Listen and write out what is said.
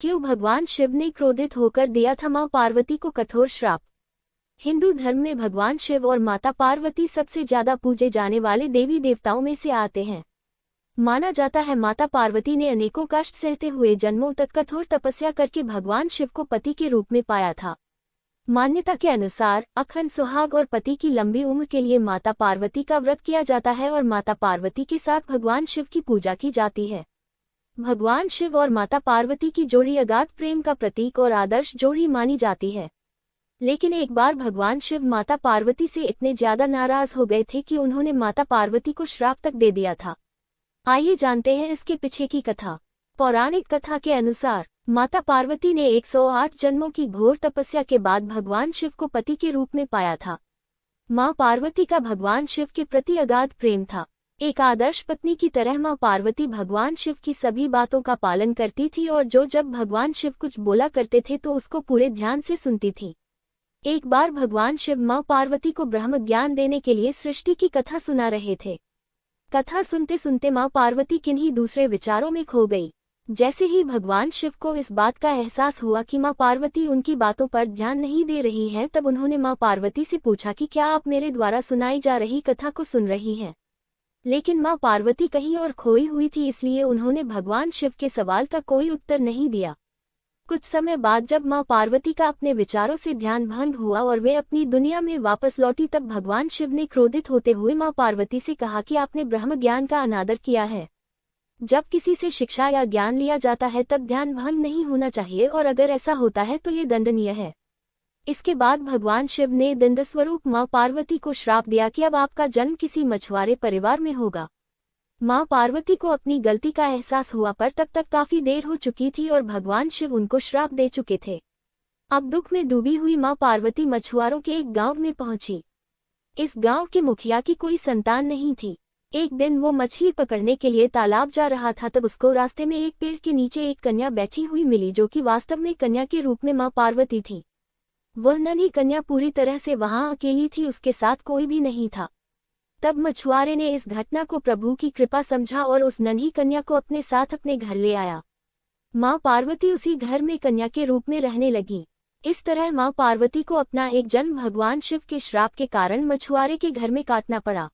क्यों भगवान शिव ने क्रोधित होकर दिया था मां पार्वती को कठोर श्राप। हिंदू धर्म में भगवान शिव और माता पार्वती सबसे ज्यादा पूजे जाने वाले देवी देवताओं में से आते हैं। माना जाता है माता पार्वती ने अनेकों कष्ट सहते हुए जन्मों तक कठोर तपस्या करके भगवान शिव को पति के रूप में पाया था। मान्यता के अनुसार अखंड सुहाग और पति की लंबी उम्र के लिए माता पार्वती का व्रत किया जाता है और माता पार्वती के साथ भगवान शिव की पूजा की जाती है। भगवान शिव और माता पार्वती की जोड़ी अगाध प्रेम का प्रतीक और आदर्श जोड़ी मानी जाती है। लेकिन एक बार भगवान शिव माता पार्वती से इतने ज्यादा नाराज हो गए थे कि उन्होंने माता पार्वती को श्राप तक दे दिया था। आइए जानते हैं इसके पीछे की कथा। पौराणिक कथा के अनुसार माता पार्वती ने 108 जन्मों की घोर तपस्या के बाद भगवान शिव को पति के रूप में पाया था। मां पार्वती का भगवान शिव के प्रति अगाध प्रेम था। एक आदर्श पत्नी की तरह मां पार्वती भगवान शिव की सभी बातों का पालन करती थी और जब भगवान शिव कुछ बोला करते थे तो उसको पूरे ध्यान से सुनती थी। एक बार भगवान शिव मां पार्वती को ब्रह्म ज्ञान देने के लिए सृष्टि की कथा सुना रहे थे। कथा सुनते सुनते मां पार्वती किन्हीं दूसरे विचारों में खो गई। जैसे ही भगवान शिव को इस बात का एहसास हुआ कि मां पार्वती उनकी बातों पर ध्यान नहीं दे रही हैं, तब उन्होंने मां पार्वती से पूछा कि क्या आप मेरे द्वारा सुनाई जा रही कथा को सुन रही हैं। लेकिन मां पार्वती कहीं और खोई हुई थी, इसलिए उन्होंने भगवान शिव के सवाल का कोई उत्तर नहीं दिया। कुछ समय बाद जब मां पार्वती का अपने विचारों से ध्यान भंग हुआ और वे अपनी दुनिया में वापस लौटी, तब भगवान शिव ने क्रोधित होते हुए मां पार्वती से कहा कि आपने ब्रह्म ज्ञान का अनादर किया है। जब किसी से शिक्षा या ज्ञान लिया जाता है तब ध्यान भंग नहीं होना चाहिए, और अगर ऐसा होता है तो ये दंडनीय है। इसके बाद भगवान शिव ने दंडस्वरूप मां पार्वती को श्राप दिया कि अब आपका जन्म किसी मछुआरे परिवार में होगा। मां पार्वती को अपनी गलती का एहसास हुआ, पर तब तक काफी देर हो चुकी थी और भगवान शिव उनको श्राप दे चुके थे। अब दुख में डूबी हुई मां पार्वती मछुआरों के एक गांव में पहुंची। इस गांव के मुखिया की कोई संतान नहीं थी। एक दिन वो मछली पकड़ने के लिए तालाब जा रहा था, तब उसको रास्ते में एक पेड़ के नीचे एक कन्या बैठी हुई मिली, जो कि वास्तव में कन्या के रूप में मां पार्वती थी। वह नन्ही कन्या पूरी तरह से वहां अकेली थी, उसके साथ कोई भी नहीं था। तब मछुआरे ने इस घटना को प्रभु की कृपा समझा और उस नन्ही कन्या को अपने साथ अपने घर ले आया। मां पार्वती उसी घर में कन्या के रूप में रहने लगी। इस तरह मां पार्वती को अपना एक जन्म भगवान शिव के श्राप के कारण मछुआरे के घर में काटना पड़ा।